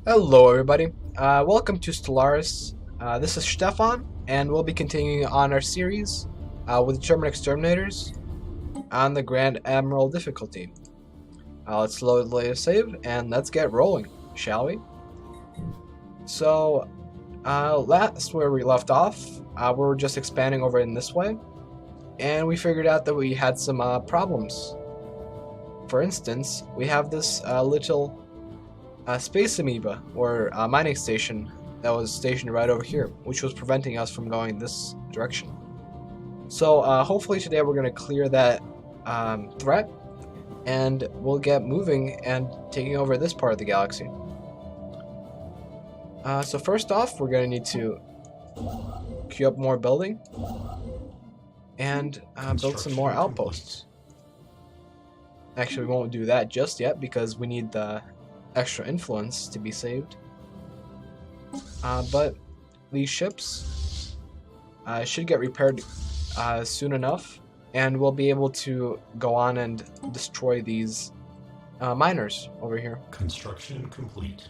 Hello everybody, welcome to Stellaris. This is Stefan, and we'll be continuing on our series with German Exterminators on the Grand Admiral difficulty. Let's load the latest save, and let's get rolling, shall we? So, last where we left off, we were just expanding over in this way, and we figured out that we had some problems. For instance, we have this little space amoeba, or mining station, that was stationed right over here, which was preventing us from going this direction. So hopefully today we're going to clear that threat, and we'll get moving and taking over this part of the galaxy. So first off, we're going to need to queue up more building and build some more outposts. Actually, we won't do that just yet because we need the extra influence to be saved. But these ships should get repaired soon enough, and we'll be able to go on and destroy these miners over here. Construction complete.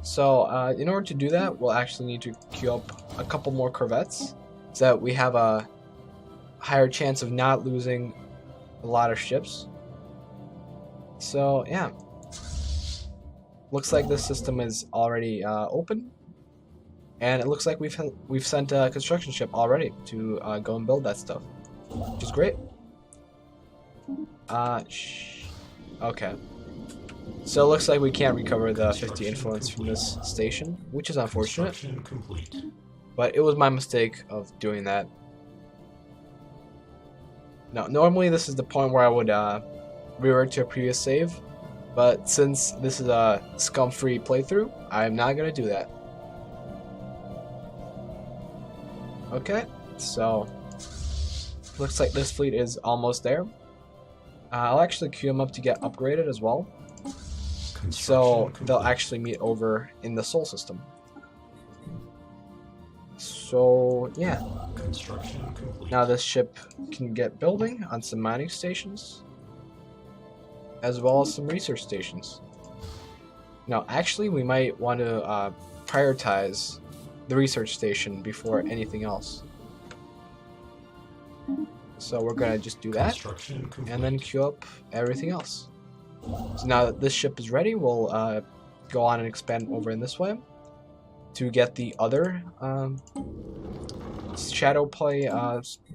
So in order to do that, we'll actually need to queue up a couple more corvettes so that we have a higher chance of not losing a lot of ships. So yeah. Looks like this system is already open, and it looks like we've sent a construction ship already to go and build that stuff, which is great. Okay. So it looks like we can't recover the 50 influence from this station, which is unfortunate. But it was my mistake of doing that. Now, normally this is the point where I would revert to a previous save. But since this is a scum-free playthrough, I'm not going to do that. Okay, so looks like this fleet is almost there. I'll actually queue them up to get upgraded as well. So they'll actually meet over in the Sol system. So yeah. Now this ship can get building on some mining stations, as well as some research stations. Now, actually, we might want to prioritize the research station before anything else. So we're gonna just do that, and then queue up everything else. So now that this ship is ready, we'll go on and expand over in this way to get the other shadow play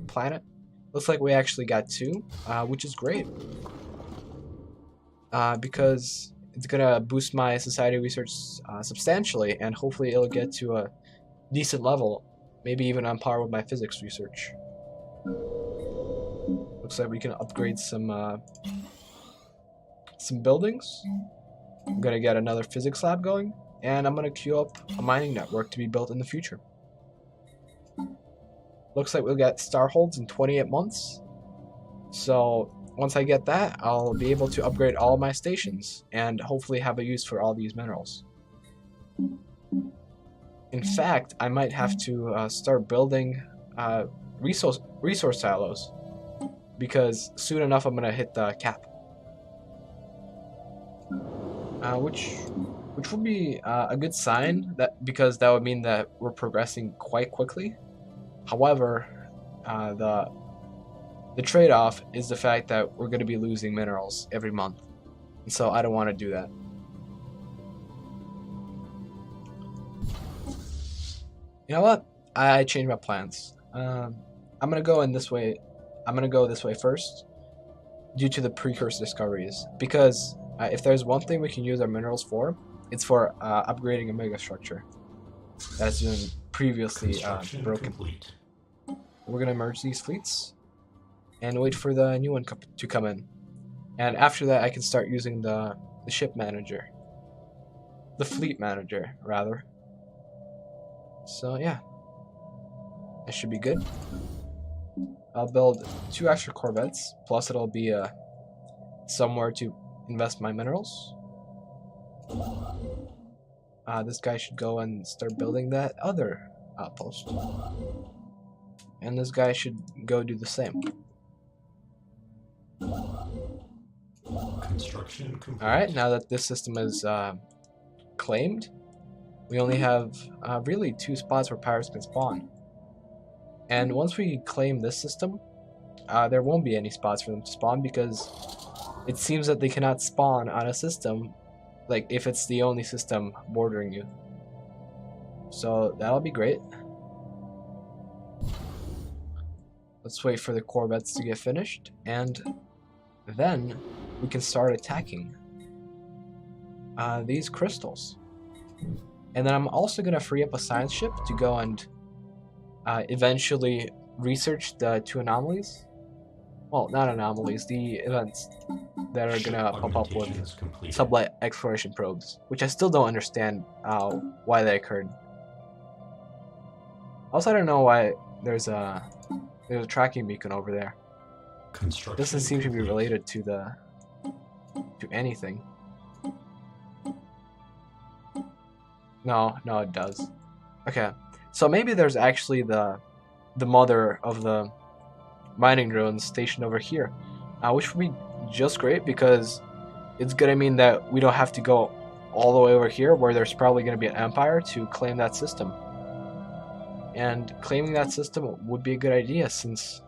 planet. Looks like we actually got two, which is great. Because it's gonna boost my society research substantially, and hopefully it'll get to a decent level, maybe even on par with my physics research. Looks like we can upgrade some buildings. I'm gonna get another physics lab going, and I'm gonna queue up a mining network to be built in the future. Looks like we'll get star holds in 28 months. So once I get that, I'll be able to upgrade all my stations and hopefully have a use for all these minerals. In fact, I might have to start building resource silos, because soon enough I'm gonna hit the cap, which would be a good sign, because that would mean that we're progressing quite quickly. However, the trade-off is the fact that we're going to be losing minerals every month, and so I don't want to do that. You know what? I changed my plans. I'm going to go in this way. I'm going to go this way first, due to the precursor discoveries, because if there's one thing we can use our minerals for, it's for upgrading a megastructure that's been previously broken. We're going to merge these fleets and wait for the new one to come in. And after that, I can start using the ship manager. The fleet manager, rather. So yeah. That should be good. I'll build 2 extra corvettes, plus it'll be somewhere to invest my minerals. This guy should go and start building that other outpost. And this guy should go do the same. Construction complete. Alright, now that this system is claimed, we only have really 2 spots where pirates can spawn. And once we claim this system, there won't be any spots for them to spawn because it seems that they cannot spawn on a system, like if it's the only system bordering you. So that'll be great. Let's wait for the corvettes to get finished, and then we can start attacking these crystals. And then I'm also going to free up a science ship to go and eventually research the 2 anomalies. Well, not anomalies, the events that are going to pop up with sublight exploration probes, which I still don't understand why they occurred. Also, I don't know why there's a tracking beacon over there. Doesn't seem to be related to anything. No, it does. Okay, so maybe there's actually the mother of the mining drones stationed over here, which would be just great because it's gonna mean that we don't have to go all the way over here where there's probably gonna be an empire to claim that system. And claiming that system would be a good idea since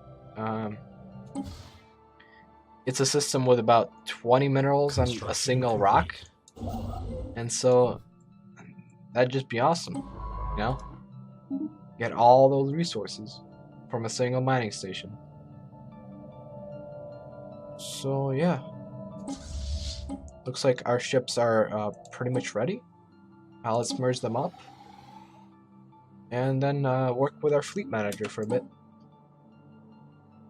it's a system with about 20 minerals on a single rock, and so that'd just be awesome, you know? Get all those resources from a single mining station. So yeah, looks like our ships are pretty much ready. Let's merge them up and then work with our fleet manager for a bit.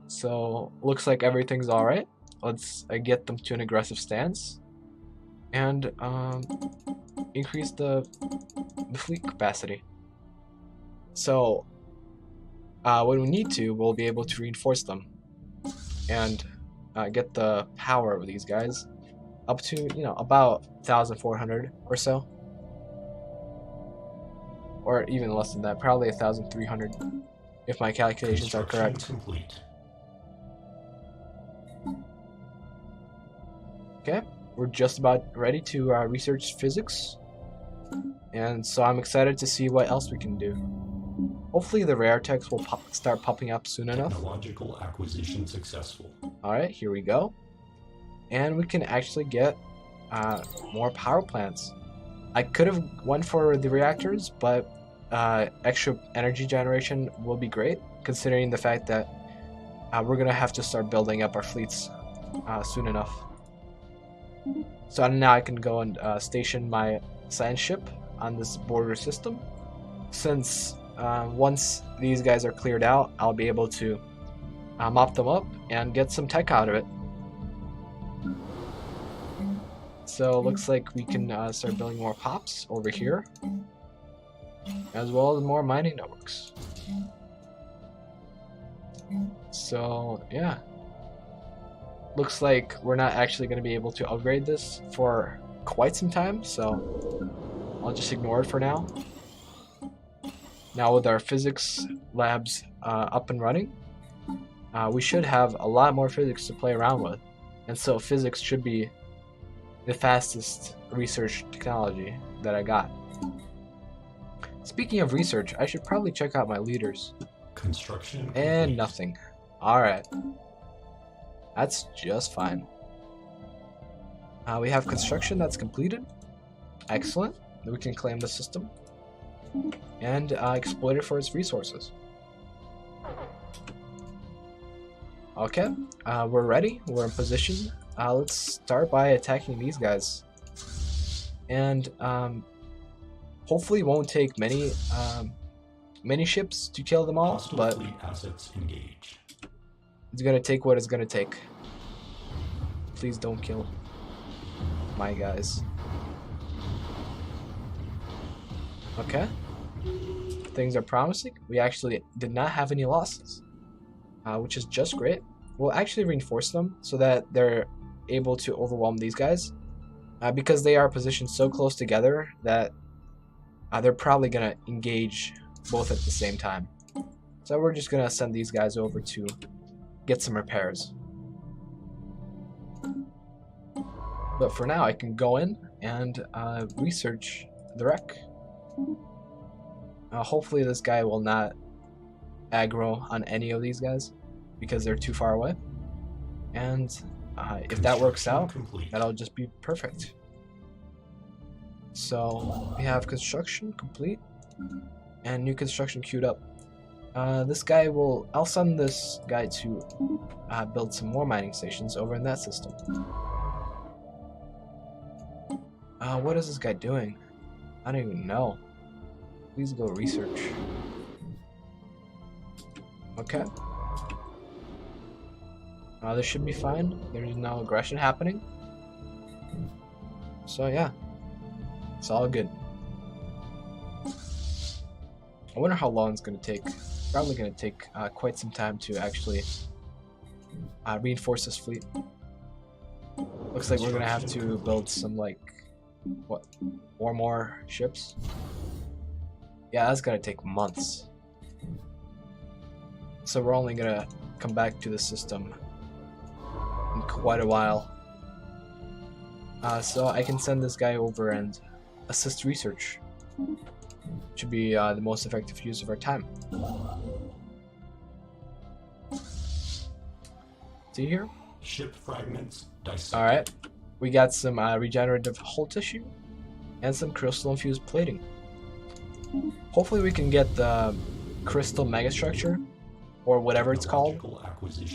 So looks like everything's alright. Let's get them to an aggressive stance and increase the fleet capacity. So when we need to, we'll be able to reinforce them and get the power of these guys up to, you know, about 1,400 or so, or even less than that, probably 1,300 if my calculations are correct. Complete. Okay, we're just about ready to research physics, and so I'm excited to see what else we can do. Hopefully the rare techs will start popping up soon enough. Technological acquisition successful. Alright, here we go. And we can actually get more power plants. I could have went for the reactors, but extra energy generation will be great, considering the fact that we're going to have to start building up our fleets soon enough. So now I can go and station my science ship on this border system. Since once these guys are cleared out, I'll be able to mop them up and get some tech out of it. So it looks like we can start building more pops over here, as well as more mining networks. So yeah, looks like we're not actually going to be able to upgrade this for quite some time, so I'll just ignore it for now. Now with our physics labs up and running, we should have a lot more physics to play around with, and so physics should be the fastest research technology that I got. Speaking of research, I should probably check out my leaders. Construction and nothing. Alright. That's just fine. We have construction that's completed. Excellent. We can claim the system and exploit it for its resources. Okay, we're ready. We're in position. Let's start by attacking these guys. And hopefully it won't take many ships to kill them all, hostile but fleet assets engage. it's gonna take what it's gonna take. Please don't kill my guys. Okay. Things are promising. We actually did not have any losses, which is just great. We'll actually reinforce them so that they're able to overwhelm these guys, because they are positioned so close together that they're probably gonna engage both at the same time. So we're just gonna send these guys over to get some repairs. But for now, I can go in and research the wreck. Hopefully this guy will not aggro on any of these guys because they're too far away. And if that works out, Complete. that'll just be perfect. So we have construction complete and new construction queued up. I'll send this guy to build some more mining stations over in that system. What is this guy doing? I don't even know. Please go research. Okay. This should be fine. There's no aggression happening. So yeah, it's all good. I wonder how long it's going to take. Probably going to take quite some time to actually reinforce this fleet. Looks like we're going to have to build some, like, what, 4 more ships? Yeah, that's going to take months. So we're only going to come back to the system in quite a while. So I can send this guy over and assist research. Should be the most effective use of our time. See here? Ship fragments dissected. Alright. We got some regenerative hull tissue and some crystal infused plating. Hopefully we can get the crystal megastructure or whatever it's called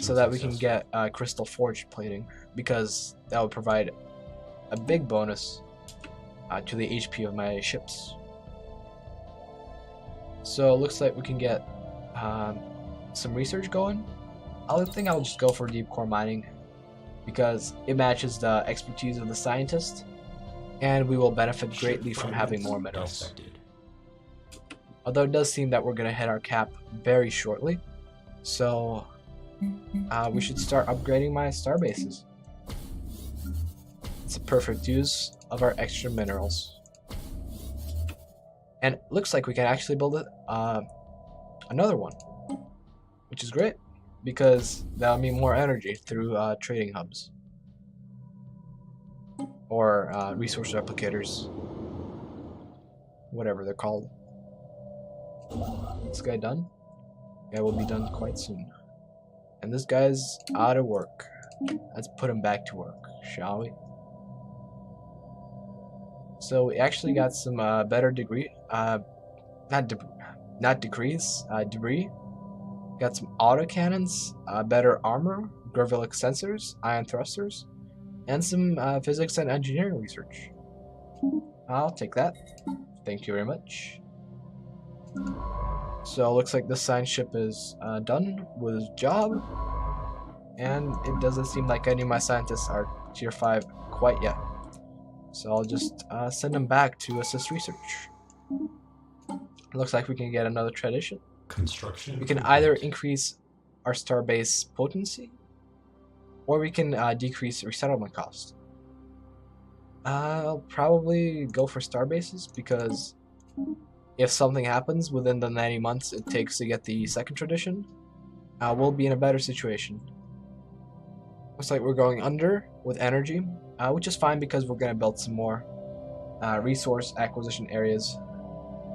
so that we can get crystal forged plating, because that would provide a big bonus to the HP of my ships. So it looks like we can get some research going. I think I'll just go for deep core mining because it matches the expertise of the scientist, and we will benefit greatly from having more minerals. Dissected. Although it does seem that we're going to hit our cap very shortly, so we should start upgrading my star bases. It's a perfect use of our extra minerals. And it looks like we can actually build another one, which is great, because that'll mean more energy through trading hubs or resource replicators, whatever they're called. This guy done? Guy will be done quite soon. And this guy's out of work. Let's put him back to work, shall we? So we actually got some better debris. Debris. Got some autocannons, better armor, gravilic sensors, ion thrusters, and some physics and engineering research. I'll take that. Thank you very much. So it looks like this science ship is done with his job, and it doesn't seem like any of my scientists are tier 5 quite yet. So I'll just send them back to assist research. Looks like we can get another tradition. Construction. We can either increase our starbase potency, or we can decrease resettlement cost. I'll probably go for starbases, because if something happens within the 90 months it takes to get the second tradition, we'll be in a better situation. Looks like we're going under with energy, which is fine because we're going to build some more resource acquisition areas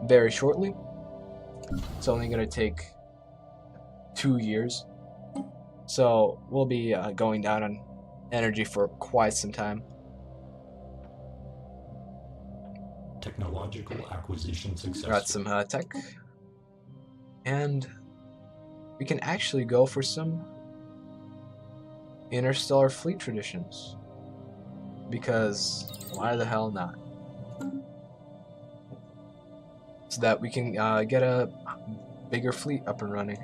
very shortly. It's only going to take 2 years, so we'll be going down on energy for quite some time. Technological acquisition successful. Got some tech, and we can actually go for some interstellar fleet traditions, because why the hell not? So that we can get a bigger fleet up and running.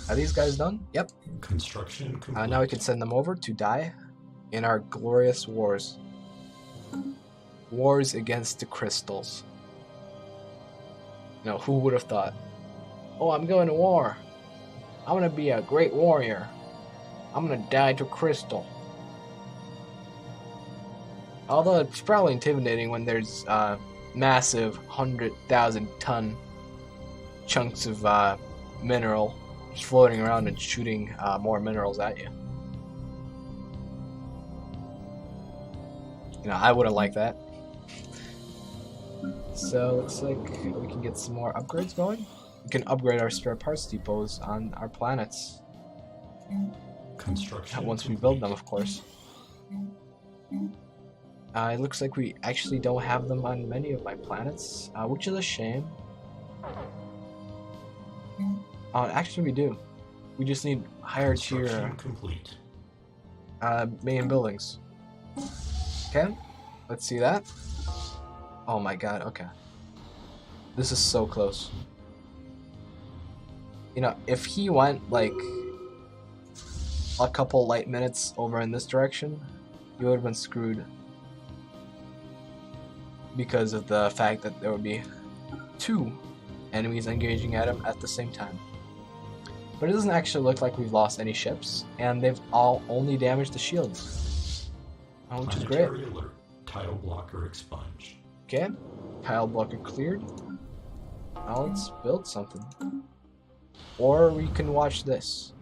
Are these guys done? Yep. Construction complete. Now we can send them over to die in our glorious wars. Wars against the crystals. Now, who would have thought? Oh, I'm going to war. I'm going to be a great warrior. I'm going to die to crystal. Although it's probably intimidating when there's massive 100,000 ton chunks of mineral just floating around and shooting more minerals at you. You know, I wouldn't like that. So looks like we can get some more upgrades going. We can upgrade our spare parts depots on our planets. Construction Once we complete. build them, of course. It looks like we actually don't have them on many of my planets, which is a shame. Actually we do. We just need higher tier Construction complete. main buildings. Okay, let's see that. Oh my god, okay. This is so close. You know, if he went like a couple light minutes over in this direction, he would have been screwed. Because of the fact that there would be 2 enemies engaging at him at the same time. But it doesn't actually look like we've lost any ships, and they've all only damaged the shields. Which is great. Planetary alert. Tile blocker expunged. Okay, tile blocker cleared. Now let's build something. Or we can watch this,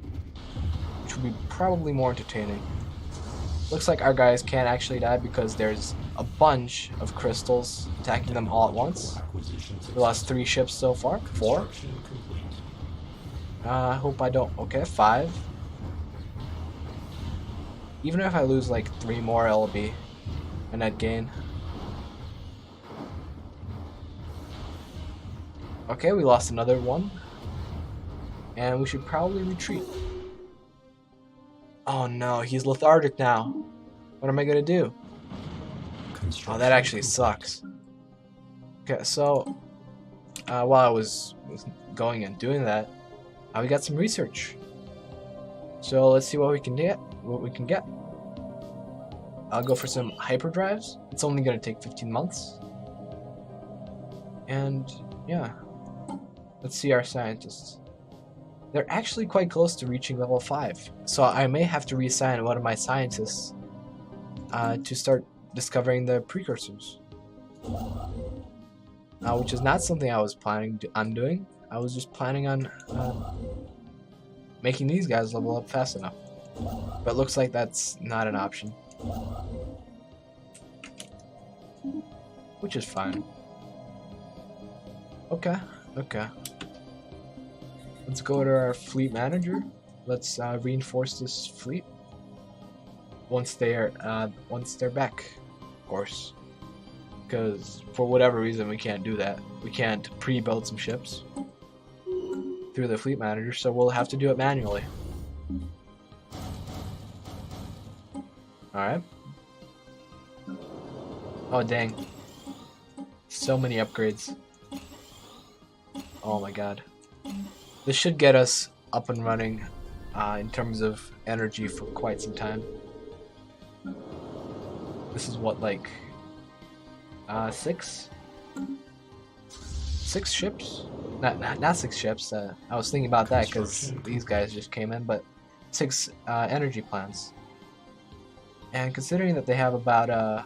which will be probably more entertaining. Looks like our guys can't actually die because there's a bunch of crystals attacking them all at once. We lost 3 ships so far. 4. Construction complete. I hope I don't. Okay, 5. Even if I lose like 3 more, it'll be a net gain. Okay, we lost another 1. And we should probably retreat. Oh no, he's lethargic now. What am I gonna do? Oh, that actually sucks. Okay, so while I was going and doing that, we got some research. So let's see what we can get. I'll go for some hyperdrives. It's only gonna take 15 months. And yeah, let's see our scientists. They're actually quite close to reaching level 5, so I may have to reassign one of my scientists to start discovering the precursors. Which is not something I was planning on doing. I was just planning on making these guys level up fast enough. But it looks like that's not an option. Which is fine. Okay. Let's go to our fleet manager. Let's reinforce this fleet once they're back, of course. Because for whatever reason we can't do that. We can't pre-build some ships through the fleet manager, so we'll have to do it manually. All right. Oh dang! So many upgrades. Oh my god. This should get us up and running in terms of energy for quite some time. This is what, like 6 ships? Not 6 ships. I was thinking about that because these guys just came in, but 6 energy plants. And considering that they have about a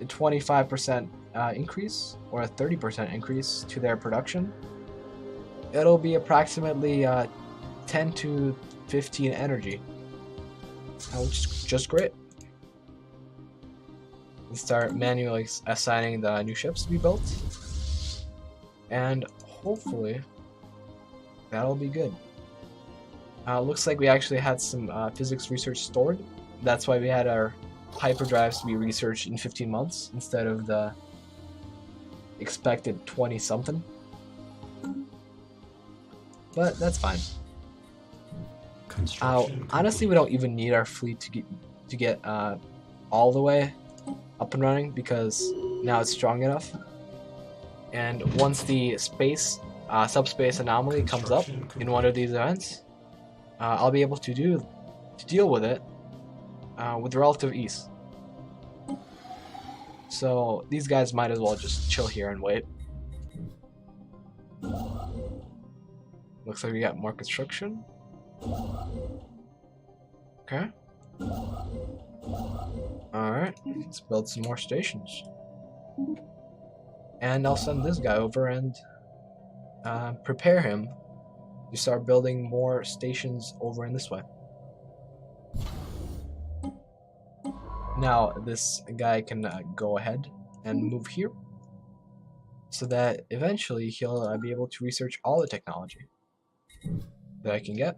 25% increase or a 30% increase to their production, it'll be approximately 10 to 15 energy, which is just great. Let's start manually assigning the new ships to be built, and hopefully that'll be good. Looks like we actually had some physics research stored. That's why we had our hyperdrives to be researched in 15 months instead of the expected 20 something. But that's fine. Honestly, we don't even need our fleet to get all the way up and running because now it's strong enough. And once the subspace anomaly comes up in one of these events, I'll be able to deal with it with relative ease. So these guys might as well just chill here and wait. Looks like we got more construction. Okay. Alright, let's build some more stations. And I'll send this guy over and prepare him to start building more stations over in this way. Now this guy can go ahead and move here. so that eventually he'll be able to research all the technology that I can get.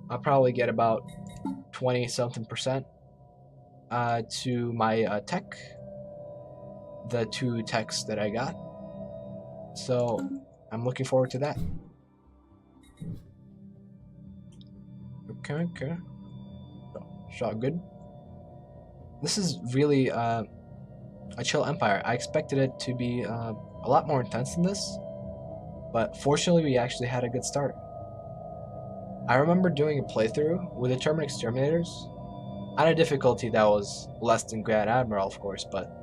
I'll probably get about 20 something percent to my tech, the 2 techs that I got. So I'm looking forward to that. Okay. Shot good. This is really a chill empire. I expected it to be a lot more intense than this, but fortunately we actually had a good start. I remember doing a playthrough with the Exterminators on a difficulty that was less than Grand Admiral, of course, but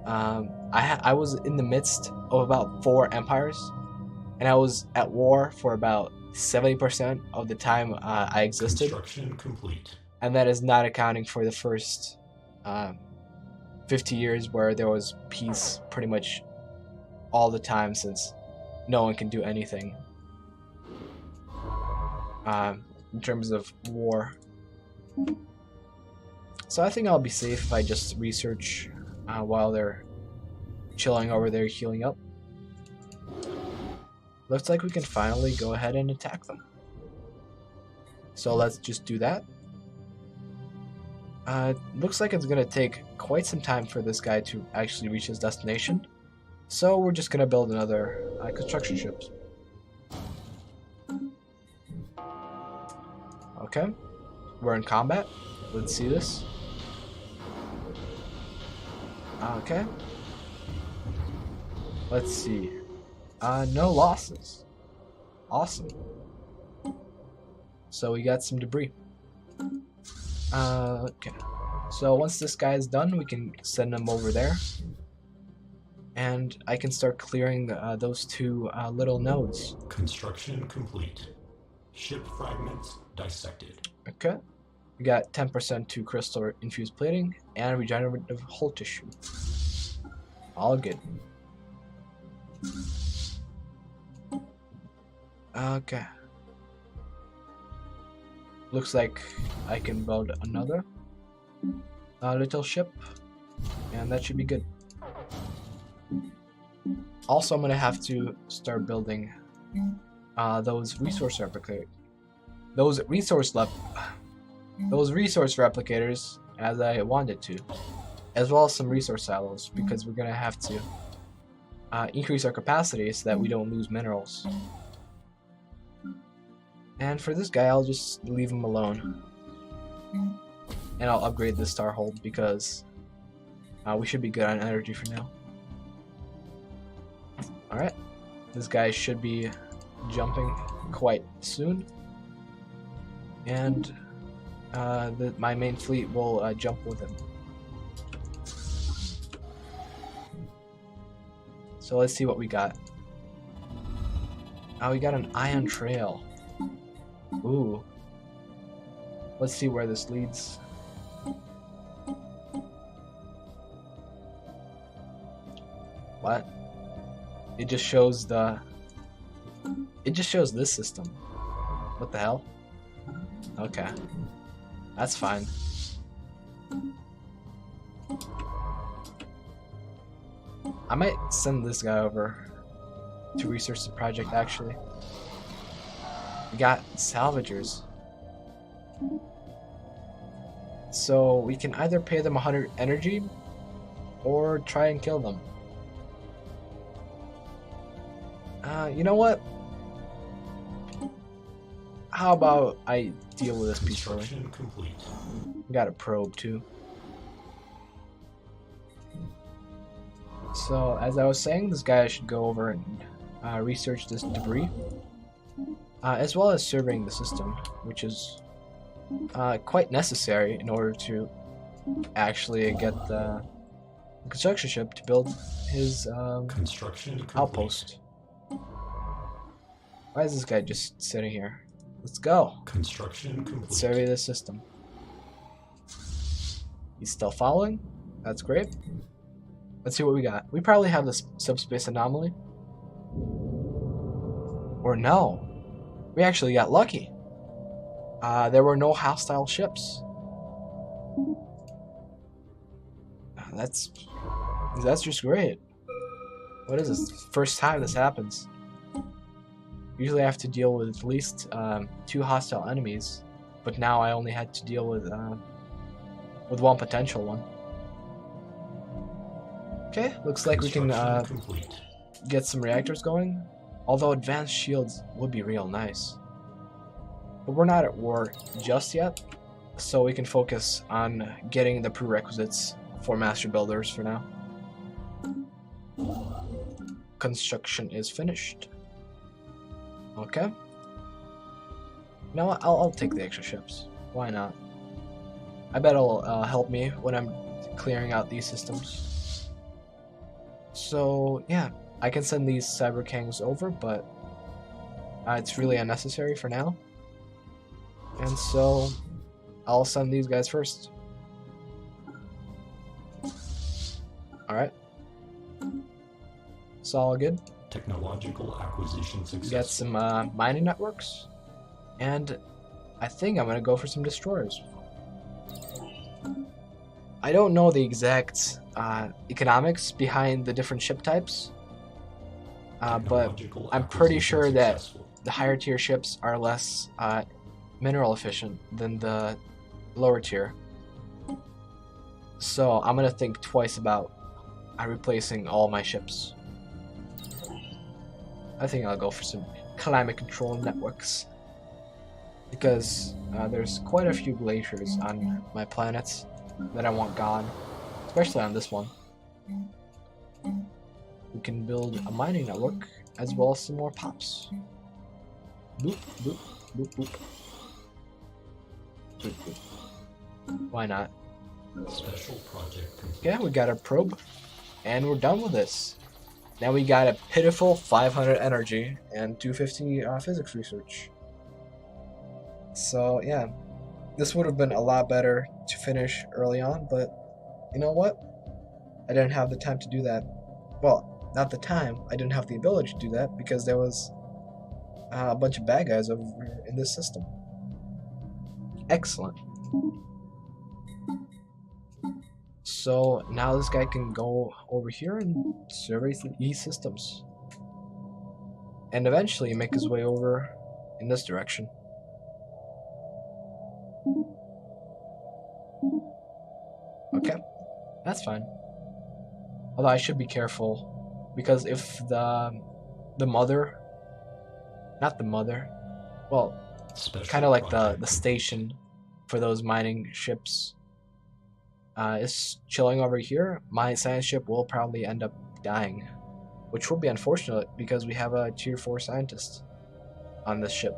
I was in the midst of about 4 empires, and I was at war for about 70% of the time I existed. Construction complete. And that is not accounting for the first 50 years where there was peace pretty much all the time, since no one can do anything in terms of war. So I think I'll be safe if I just research while they're chilling over there healing up. Looks like we can finally go ahead and attack them. So let's just do that. Looks like it's gonna take quite some time for this guy to actually reach his destination. So we're just gonna build another construction ships. Okay, we're in combat. Let's see this. Okay. Let's see. No losses. Awesome. So we got some debris. Okay. So once this guy is done, we can send him over there. And I can start clearing those 2 little nodes. Construction complete. Ship fragments dissected. Okay. We got 10% to crystal infused plating and regenerative hull tissue. All good. Okay. Looks like I can build another little ship, and that should be good. Also, I'm gonna have to start building those resource replicators, as I wanted to, as well as some resource silos, because we're gonna have to increase our capacity so that we don't lose minerals. And for this guy, I'll just leave him alone, and I'll upgrade this star hold because we should be good on energy for now. Alright, this guy should be jumping quite soon, and my main fleet will jump with him. So let's see what we got. We got an ion trail. Ooh. Let's see where this leads. What? It just shows this system. What the hell? Okay. That's fine. I might send this guy over to research the project, actually. We got salvagers. So we can either pay them 100 energy or try and kill them. You know what? How about I deal with this peacefully? Got a probe too. So as I was saying, this guy should go over and research this debris, as well as surveying the system, which is quite necessary in order to actually get the construction ship to build his outpost. Why is this guy just sitting here? Let's go. Construction complete. Let's survey this system. He's still following. That's great. Let's see what we got. We probably have this subspace anomaly. Or no. We actually got lucky. There were no hostile ships. That's just great. What is this? First time this happens. Usually I have to deal with at least 2 hostile enemies, but now I only had to deal with one potential one. Okay, looks like we can Complete. get some reactors going, although advanced shields would be real nice. But we're not at war just yet, so we can focus on getting the prerequisites for master builders for now. Construction is finished. Okay. Now I'll take the extra ships. Why not? I bet it'll help me when I'm clearing out these systems. So yeah, I can send these Cyber Kangs over, but it's really unnecessary for now. And so I'll send these guys first. Alright. It's all good. Technological acquisition successful. Get some mining networks. And I think I'm going to go for some destroyers. I don't know the exact economics behind the different ship types. But I'm pretty sure that the higher tier ships are less mineral efficient than the lower tier. So I'm going to think twice about replacing all my ships. I think I'll go for some climate control networks. Because there's quite a few glaciers on my planets that I want gone. Especially on this one. We can build a mining network as well as some more pops. Boop, boop, boop, boop. Boop, boop. Why not? Special project complete. Yeah, we got our probe. And we're done with this. Now we got a pitiful 500 energy and 250 physics research. So yeah, this would have been a lot better to finish early on, but you know what? I didn't have the time to do that. Well, not the time, I didn't have the ability to do that because there was a bunch of bad guys over in this system. Excellent. So now this guy can go over here and survey these systems. And eventually make his way over in this direction. Okay, that's fine. Although I should be careful, because if the mother, not the mother, well, kind of like the station for those mining ships is chilling over here, my science ship will probably end up dying, which will be unfortunate because we have a tier 4 scientist on this ship.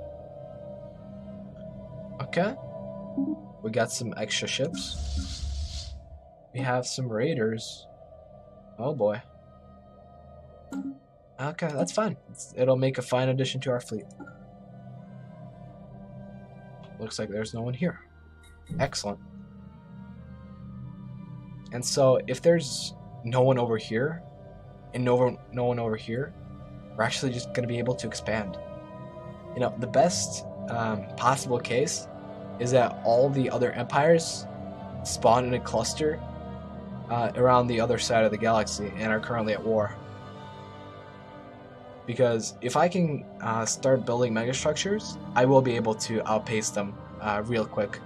Okay, we got some extra ships. We have some raiders. Oh boy. Okay, that's fine. It'll make a fine addition to our fleet. Looks like there's no one here. Excellent. And so if there's no one over here and no one over here, we're actually just going to be able to expand. You know, the best possible case is that all the other empires spawn in a cluster around the other side of the galaxy and are currently at war. Because if I can start building megastructures, I will be able to outpace them real quick.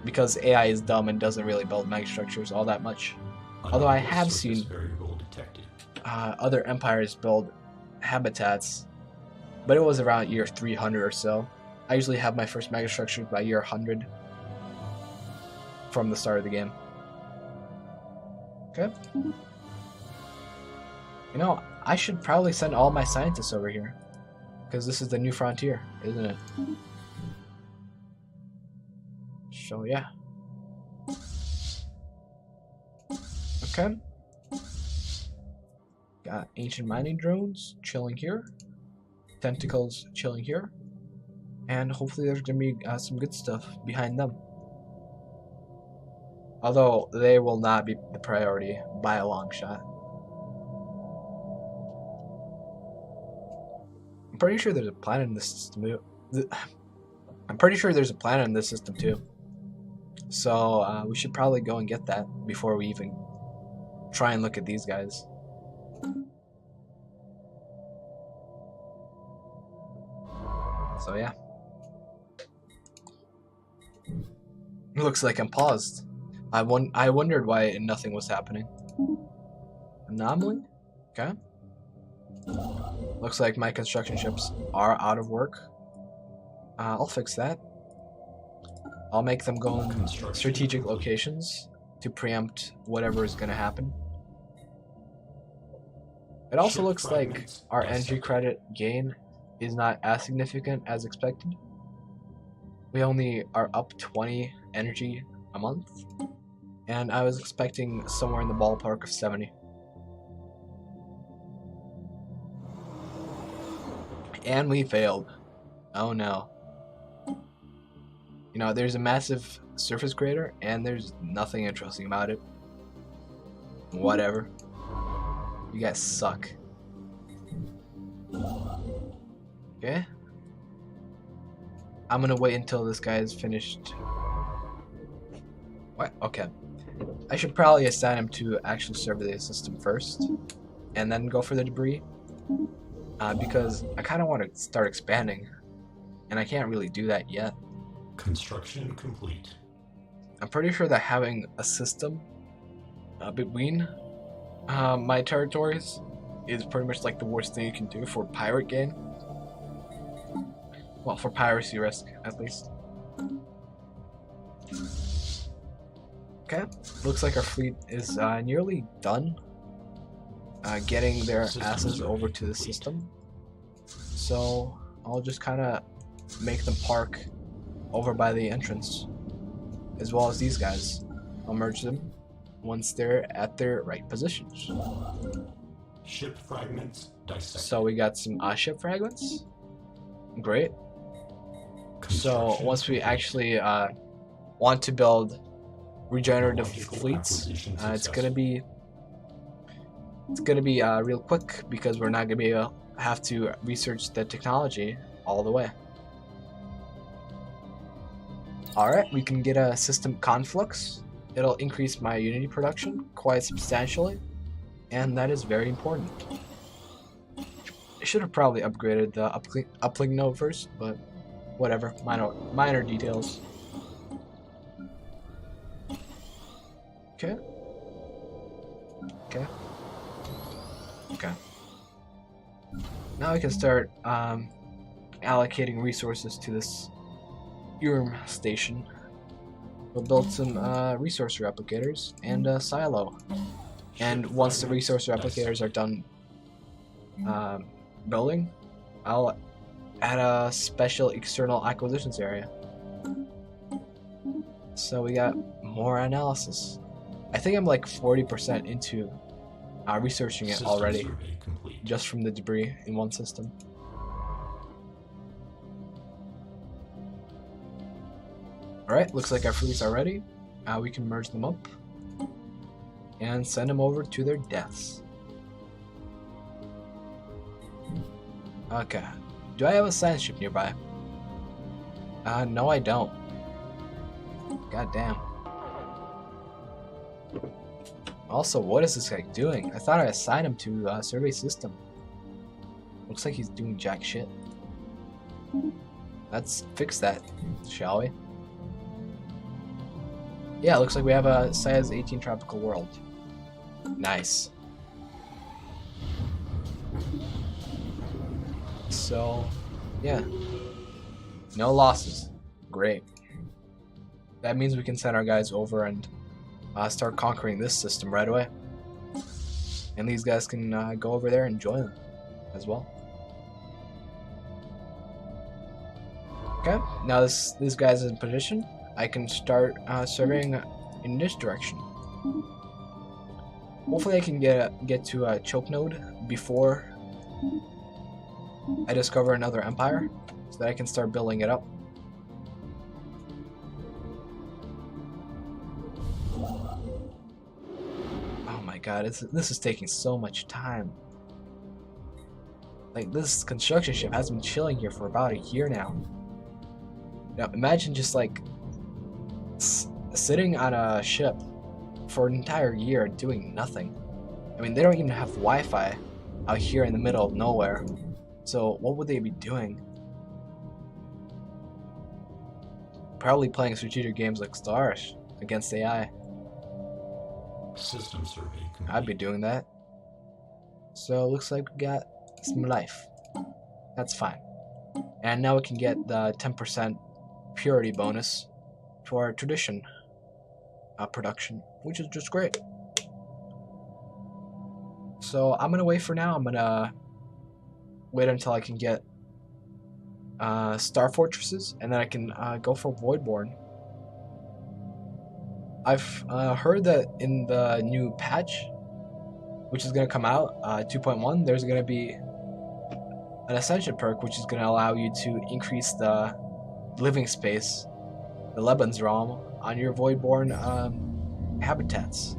Because AI is dumb and doesn't really build megastructures all that much. Although I have seen other empires build habitats, but it was around year 300 or so. I usually have my first megastructures by year 100 from the start of the game. Okay. You know, I should probably send all my scientists over here, because this is the new frontier, isn't it? So yeah. Okay. Got ancient mining drones chilling here. Tentacles chilling here. And hopefully there's gonna be some good stuff behind them. Although they will not be the priority by a long shot. I'm pretty sure there's a planet in this system. I'm pretty sure there's a planet in this system too. So we should probably go and get that before we even try and look at these guys. So yeah. It looks like I'm paused. I wondered why nothing was happening. Anomaly? Okay. Looks like my construction ships are out of work. I'll fix that. I'll make them go in strategic locations to preempt whatever is going to happen. It also looks like our energy credit gain is not as significant as expected. We only are up 20 energy a month, and I was expecting somewhere in the ballpark of 70. And we failed. Oh no. You know, there's a massive surface crater, and there's nothing interesting about it. Whatever. You guys suck. Okay. I'm gonna wait until this guy is finished. What? Okay. I should probably assign him to actually survey the system first, and then go for the debris. Because I kind of want to start expanding, and I can't really do that yet. Construction complete. I'm pretty sure that having a system between my territories is pretty much like the worst thing you can do for pirate gain. Well, for piracy risk, at least. Okay, looks like our fleet is nearly done getting their asses over to the system. So I'll just kind of make them park over by the entrance, as well as these guys. I'll merge them once they're at their right positions. Ship fragments dissected. So we got some ship fragments. Great. So once we actually want to build regenerative fleets, it's gonna be real quick, because we're not gonna have to research the technology all the way. Alright, we can get a system conflux. It'll increase my Unity production quite substantially, and that is very important. I should have probably upgraded the uplink node first, but whatever, minor details. Okay. Okay. Okay. Now we can start allocating resources to this station. We'll build some resource replicators and a silo. And once the resource replicators are done building, I'll add a special external acquisitions area. So we got more analysis. I think I'm like 40% into researching it already, just from the debris in one system. Alright, looks like our fleets are ready. We can merge them up and send them over to their deaths. Okay. Do I have a science ship nearby? No I don't. God damn. Also, what is this guy doing? I thought I assigned him to survey system. Looks like he's doing jack shit. Let's fix that, shall we? Yeah, looks like we have a size 18 tropical world. Nice. So, yeah. No losses. Great. That means we can send our guys over and start conquering this system right away. And these guys can go over there and join them as well. Okay, now this guy's in position. I can start surveying in this direction. Hopefully I can get to a choke node before I discover another empire, so that I can start building it up. Oh my god, this is taking so much time. Like, this construction ship has been chilling here for about a year now. Now imagine just like sitting on a ship for an entire year doing nothing. I mean, they don't even have Wi-Fi out here in the middle of nowhere. So what would they be doing? Probably playing strategic games like Stellaris against AI. System survey complete. I'd be doing that. So looks like we got some life. That's fine. And now we can get the 10% purity bonus to our tradition production, which is just great. So I'm gonna wait for now. I'm gonna wait until I can get Star Fortresses, and then I can go for Voidborn. I've heard that in the new patch, which is going to come out, 2.1, there's going to be an Ascension perk, which is going to allow you to increase the living space, the Lebensraum, on your Voidborn habitats.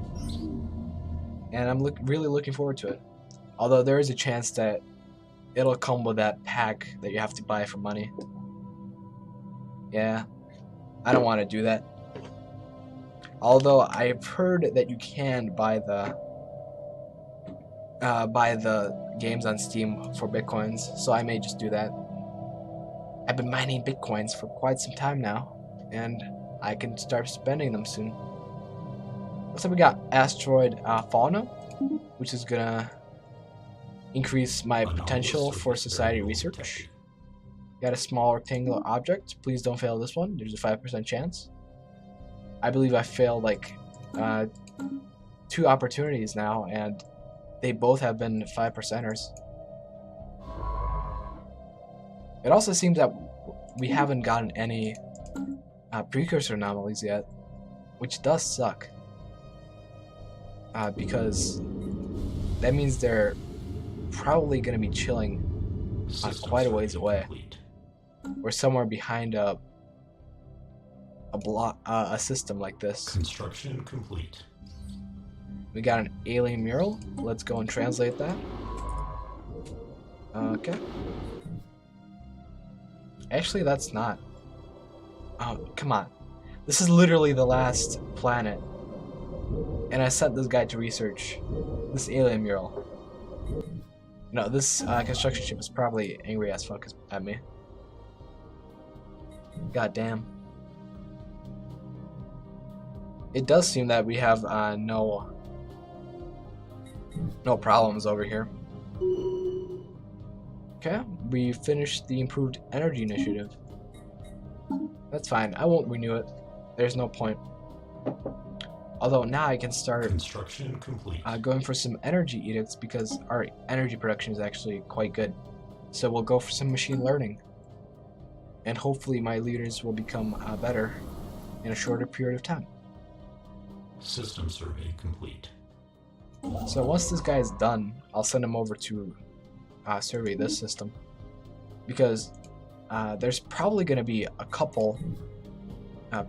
And I'm really looking forward to it. Although there is a chance that it'll come with that pack that you have to buy for money. Yeah, I don't want to do that. Although I've heard that you can buy the games on Steam for Bitcoins, so I may just do that. I've been mining Bitcoins for quite some time now, and I can start spending them soon. Looks like we got Asteroid Fauna, which is gonna increase my potential for society research. Got a small rectangular object. Please don't fail this one. There's a 5% chance. I believe I failed like 2 opportunities now, and they both have been 5%ers. It also seems that we haven't gotten any precursor anomalies yet, which does suck. Because that means they're probably going to be chilling quite a ways away. Or somewhere behind a system like this. Construction complete. We got an alien mural. Let's go and translate that. Okay. Actually, that's not. Oh, come on. This is literally the last planet. And I sent this guy to research this alien mural. No, this construction ship is probably angry as fuck at me. God damn. It does seem that we have no problems over here. Okay, we finished the improved energy initiative. That's fine. I won't renew it. There's no point. Although now I can start construction complete. Going for some energy edicts because our energy production is actually quite good. So we'll go for some machine learning. And hopefully my leaders will become better in a shorter period of time. System survey complete. So once this guy is done, I'll send him over to survey this system. Because there's probably going to be a couple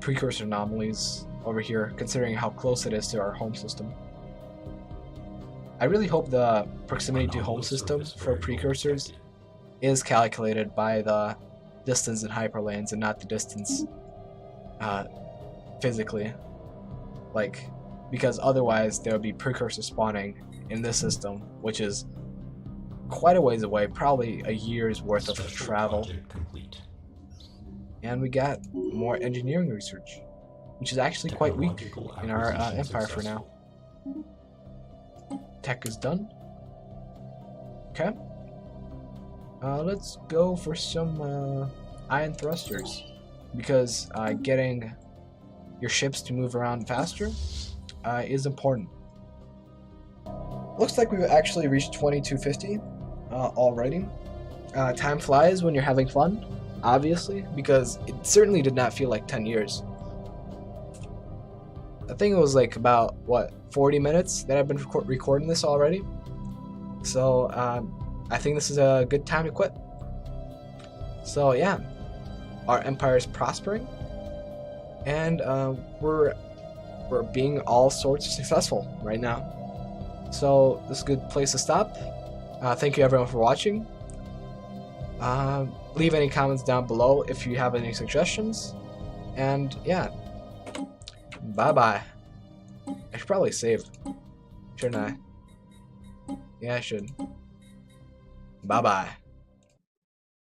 precursor anomalies over here, considering how close it is to our home system. I really hope the proximity to home system for precursors is calculated by the distance in hyperlanes and not the distance physically. Like, because otherwise there would be precursor spawning in this system, which is quite a ways away, probably a year's worth of travel. And we got more engineering research, which is actually quite weak in our empire for now. Tech is done. Okay. Let's go for some ion thrusters, because getting your ships to move around faster is important. Looks like we've actually reached 2250 already. Time flies when you're having fun, obviously, because it certainly did not feel like 10 years. I think it was like about, what, 40 minutes that I've been recording this already. So I think this is a good time to quit. So yeah, our empire is prospering, and we're being all sorts of successful right now. So this is a good place to stop. Thank you everyone for watching. Leave any comments down below if you have any suggestions. And yeah, bye bye. I should probably save, shouldn't I? Yeah, I should. Bye bye.